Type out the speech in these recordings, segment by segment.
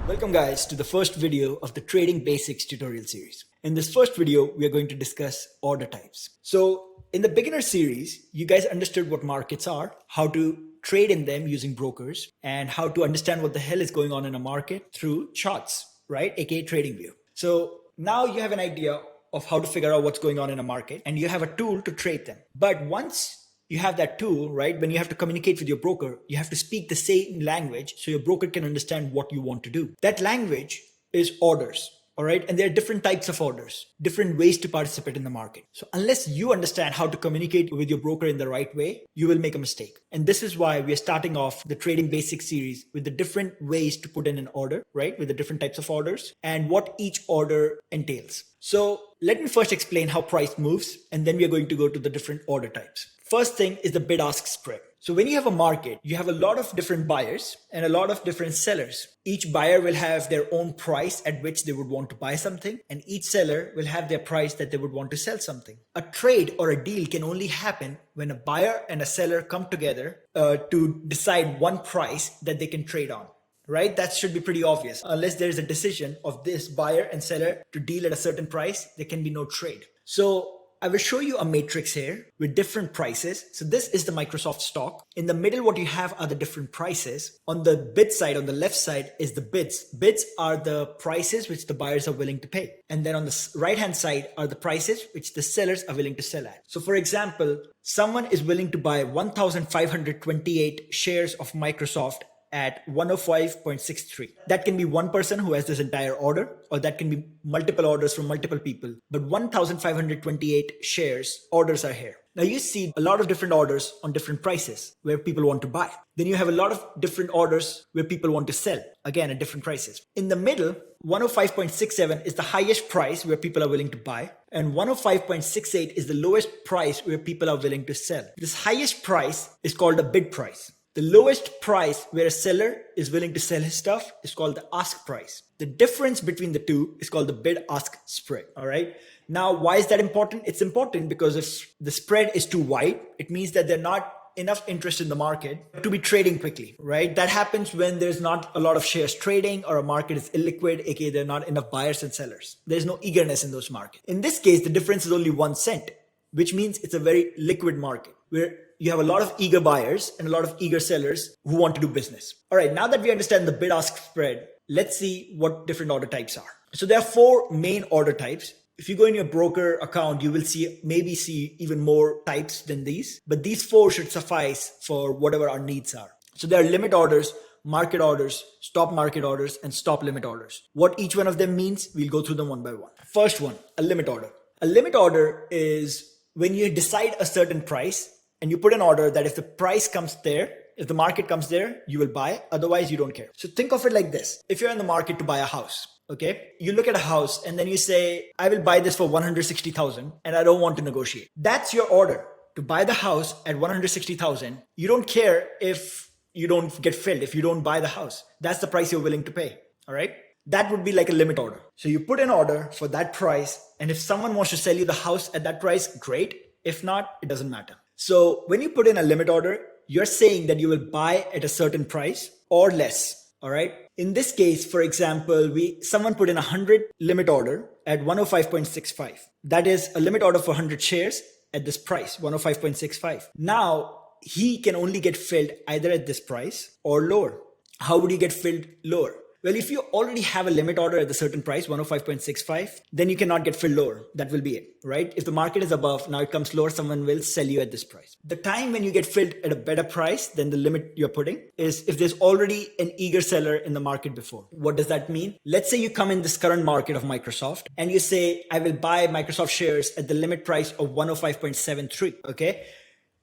Welcome guys to the first video of the Trading Basics tutorial series. In this first video, we are going to discuss order types. So in the beginner series, you guys understood what markets are, how to trade in them using brokers, and how to understand what the hell is going on in a market through charts, right? AKA TradingView. So now you have an idea of how to figure out what's going on in a market and you have a tool to trade them. But once you have that tool, right? When you have to communicate with your broker, you have to speak the same language so your broker can understand what you want to do. That language is orders, all right? And there are different types of orders, different ways to participate in the market. So unless you understand how to communicate with your broker in the right way, you will make a mistake. And this is why we are starting off the Trading Basics series with the different ways to put in an order, right? With the different types of orders and what each order entails. So let me first explain how price moves, and then we are going to go to the different order types. First thing is the bid-ask spread. So when you have a market, you have a lot of different buyers and a lot of different sellers. Each buyer will have their own price at which they would want to buy something, and each seller will have their price that they would want to sell something. A trade or a deal can only happen when a buyer and a seller come together to decide one price that they can trade on. Right? That should be pretty obvious. Unless there is a decision of this buyer and seller to deal at a certain price, there can be no trade. So I will show you a matrix here with different prices. So this is the Microsoft stock. In the middle, what you have are the different prices. On the bid side, on the left side is the bids. Bids are the prices which the buyers are willing to pay. And then on the right-hand side are the prices which the sellers are willing to sell at. So for example, someone is willing to buy 1,528 shares of Microsoft at 105.63. That can be one person who has this entire order, or that can be multiple orders from multiple people. But 1,528 shares orders are here. Now you see a lot of different orders on different prices where people want to buy. Then you have a lot of different orders where people want to sell, again at different prices. In the middle, 105.67 is the highest price where people are willing to buy, and 105.68 is the lowest price where people are willing to sell. This highest price is called a bid price. The lowest price where a seller is willing to sell his stuff is called the ask price. The difference between the two is called the bid-ask spread. All right. Now, why is that important? It's important because if the spread is too wide, it means that there's not enough interest in the market to be trading quickly, right? That happens when there's not a lot of shares trading or a market is illiquid, aka there are not enough buyers and sellers. There's no eagerness in those markets. In this case, the difference is only 1 cent, which means it's a very liquid market where you have a lot of eager buyers and a lot of eager sellers who want to do business. All right, now that we understand the bid-ask spread, let's see what different order types are. So there are 4 main order types. If you go in your broker account, you will maybe see even more types than these, but these 4 should suffice for whatever our needs are. So there are limit orders, market orders, stop market orders, and stop limit orders. What each one of them means, we'll go through them one by one. First one, a limit order. A limit order is when you decide a certain price and you put an order that if the price comes there, if the market comes there, you will buy. Otherwise, you don't care. So think of it like this. If you're in the market to buy a house, okay, you look at a house and then you say, I will buy this for 160,000 and I don't want to negotiate. That's your order to buy the house at 160,000. You don't care if you don't get filled, if you don't buy the house. That's the price you're willing to pay. All right. That would be like a limit order. So you put an order for that price. And if someone wants to sell you the house at that price, great. If not, it doesn't matter. So when you put in a limit order, you're saying that you will buy at a certain price or less. All right. In this case, for example, someone put in 100 limit order at 105.65. That is a limit order for 100 shares at this price, 105.65. Now he can only get filled either at this price or lower. How would you get filled lower? Well, if you already have a limit order at a certain price, 105.65, then you cannot get filled lower. That will be it, right? If the market is above, now it comes lower, someone will sell you at this price. The time when you get filled at a better price than the limit you're putting is if there's already an eager seller in the market before. What does that mean? Let's say you come in this current market of Microsoft and you say, I will buy Microsoft shares at the limit price of 105.73, okay?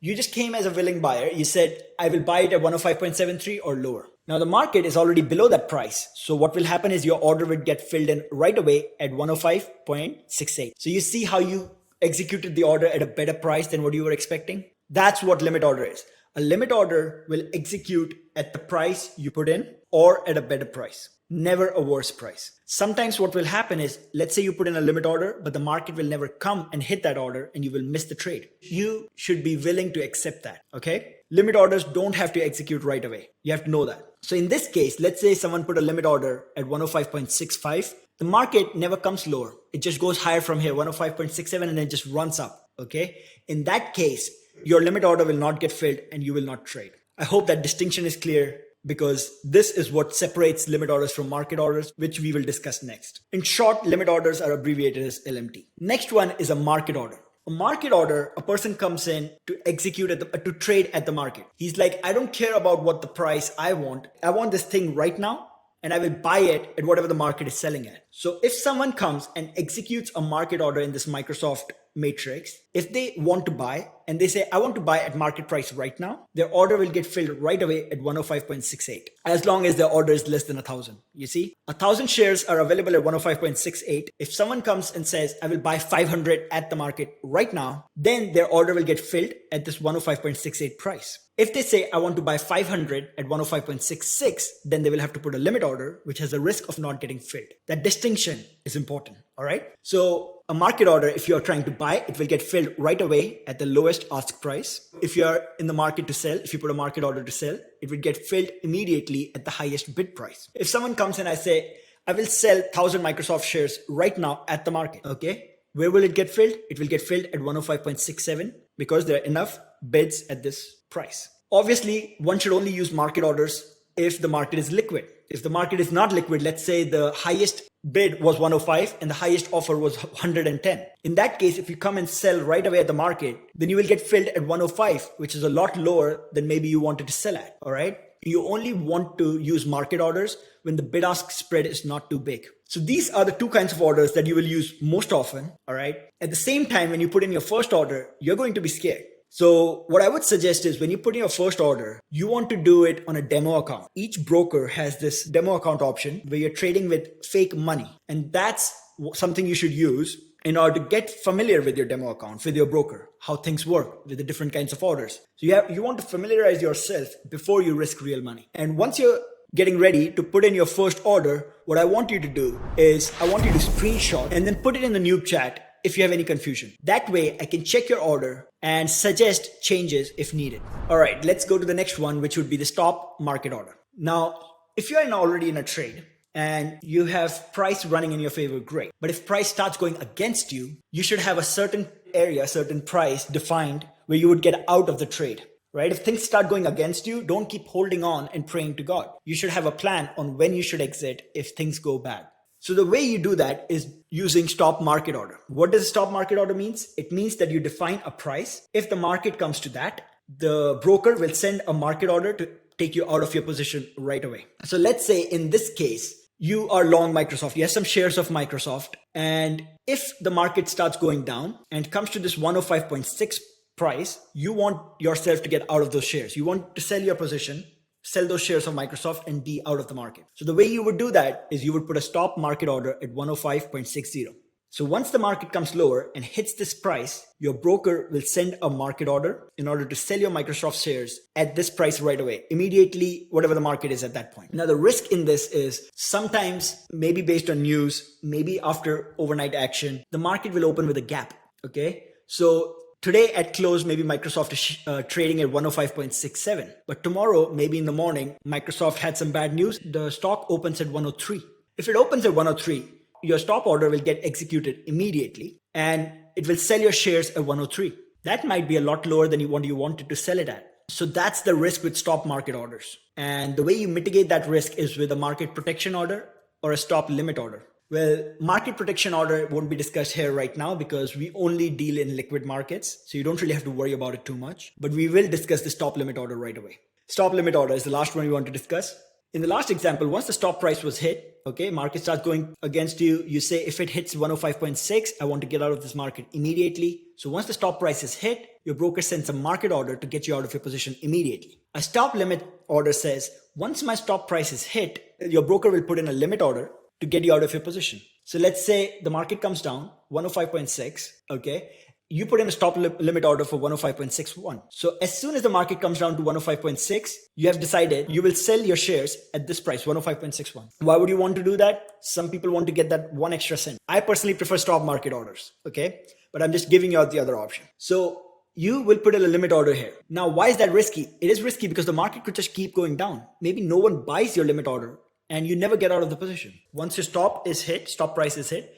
You just came as a willing buyer. You said, I will buy it at 105.73 or lower. Now the market is already below that price. So what will happen is your order will get filled in right away at 105.68. So you see how you executed the order at a better price than what you were expecting? That's what limit order is. A limit order will execute at the price you put in or at a better price, never a worse price. Sometimes what will happen is, let's say you put in a limit order, but the market will never come and hit that order and you will miss the trade. You should be willing to accept that, okay? Limit orders don't have to execute right away. You have to know that. So in this case, let's say someone put a limit order at 105.65. The market never comes lower. It just goes higher from here, 105.67, and then just runs up, okay? In that case, your limit order will not get filled and you will not trade. I hope that distinction is clear, because this is what separates limit orders from market orders, which we will discuss next. In short, limit orders are abbreviated as LMT. Next one is a market order. A market order, a person comes in to execute to trade at the market. He's like, I don't care about what the price I want. I want this thing right now, and I will buy it at whatever the market is selling at. So if someone comes and executes a market order in this Microsoft matrix, if they want to buy and they say, I want to buy at market price right now, their order will get filled right away at 105.68, as long as their order is less than 1,000. You see, 1,000 shares are available at 105.68. If someone comes and says, I will buy 500 at the market right now, then their order will get filled at this 105.68 price. If they say, I want to buy 500 at 105.66, then they will have to put a limit order, which has a risk of not getting filled. That distinction is important, all right? So a market order, if you're trying to buy, it will get filled right away at the lowest ask price. If you're in the market to sell, if you put a market order to sell, it will get filled immediately at the highest bid price. If someone comes and I say, I will sell 1,000 Microsoft shares right now at the market, okay? Where will it get filled? It will get filled at 105.67 because there are enough bids at this price. Obviously, one should only use market orders if the market is liquid. If the market is not liquid, let's say the highest bid was 105 and the highest offer was 110. In that case, if you come and sell right away at the market, then you will get filled at 105, which is a lot lower than maybe you wanted to sell at, all right? You only want to use market orders when the bid-ask spread is not too big. So these are the two kinds of orders that you will use most often, all right? At the same time, when you put in your first order, you're going to be scared. So what I would suggest is when you put in your first order, you want to do it on a demo account. Each broker has this demo account option where you're trading with fake money. And that's something you should use in order to get familiar with your demo account, with your broker, how things work with the different kinds of orders. So you want to familiarize yourself before you risk real money. And once you're getting ready to put in your first order, what I want you to do is I want you to screenshot and then put it in the noob chat if you have any confusion. That way I can check your order and suggest changes if needed. All right, let's go to the next one, which would be the stop market order. Now, if you're already in a trade and you have price running in your favor, great. But if price starts going against you, you should have a certain area, certain price defined where you would get out of the trade, right? If things start going against you, don't keep holding on and praying to God. You should have a plan on when you should exit if things go bad. So the way you do that is using stop market order. What does stop market order means? It means that you define a price. If the market comes to that, the broker will send a market order to take you out of your position right away. So let's say in this case, you are long Microsoft. You have some shares of Microsoft. And if the market starts going down and comes to this 105.6 price, you want yourself to get out of those shares. You want to sell your position, sell those shares of Microsoft and be out of the market. So the way you would do that is you would put a stop market order at 105.60. So once the market comes lower and hits this price, your broker will send a market order in order to sell your Microsoft shares at this price right away, immediately, whatever the market is at that point. Now, the risk in this is sometimes, maybe based on news, maybe after overnight action, the market will open with a gap, okay? So today at close, maybe Microsoft is trading at 105.67. But tomorrow, maybe in the morning, Microsoft had some bad news. The stock opens at 103. If it opens at 103, your stop order will get executed immediately and it will sell your shares at 103. That might be a lot lower than what you wanted to sell it at. So that's the risk with stop market orders. And the way you mitigate that risk is with a market protection order or a stop limit order. Well, market protection order won't be discussed here right now because we only deal in liquid markets. So you don't really have to worry about it too much, but we will discuss the stop limit order right away. Stop limit order is the last one we want to discuss. In the last example, once the stop price was hit, okay, market starts going against you. You say, if it hits 105.6, I want to get out of this market immediately. So once the stop price is hit, your broker sends a market order to get you out of your position immediately. A stop limit order says, once my stop price is hit, your broker will put in a limit order to get you out of your position. So let's say the market comes down 105.6, okay? you put in a stop limit order for 105.61. So as soon as the market comes down to 105.6, you have decided you will sell your shares at this price, 105.61. Why would you want to do that? Some people want to get that one extra cent. I personally prefer stop market orders, okay? But I'm just giving you out the other option. So you will put a limit order here. Now, why is that risky? It is risky because the market could just keep going down. Maybe no one buys your limit order and you never get out of the position. Once your stop price is hit,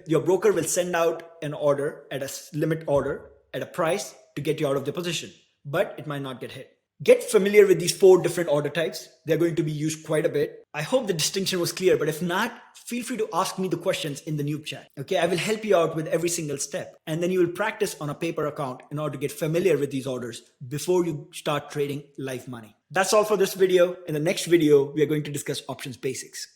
your broker will send out an order at a limit order at a price to get you out of the position, but it might not get hit. Get familiar with these 4 different order types. They're going to be used quite a bit. I hope the distinction was clear, but if not, feel free to ask me the questions in the noob chat. Okay, I will help you out with every single step. And then you will practice on a paper account in order to get familiar with these orders before you start trading live money. That's all for this video. In the next video, we are going to discuss options basics.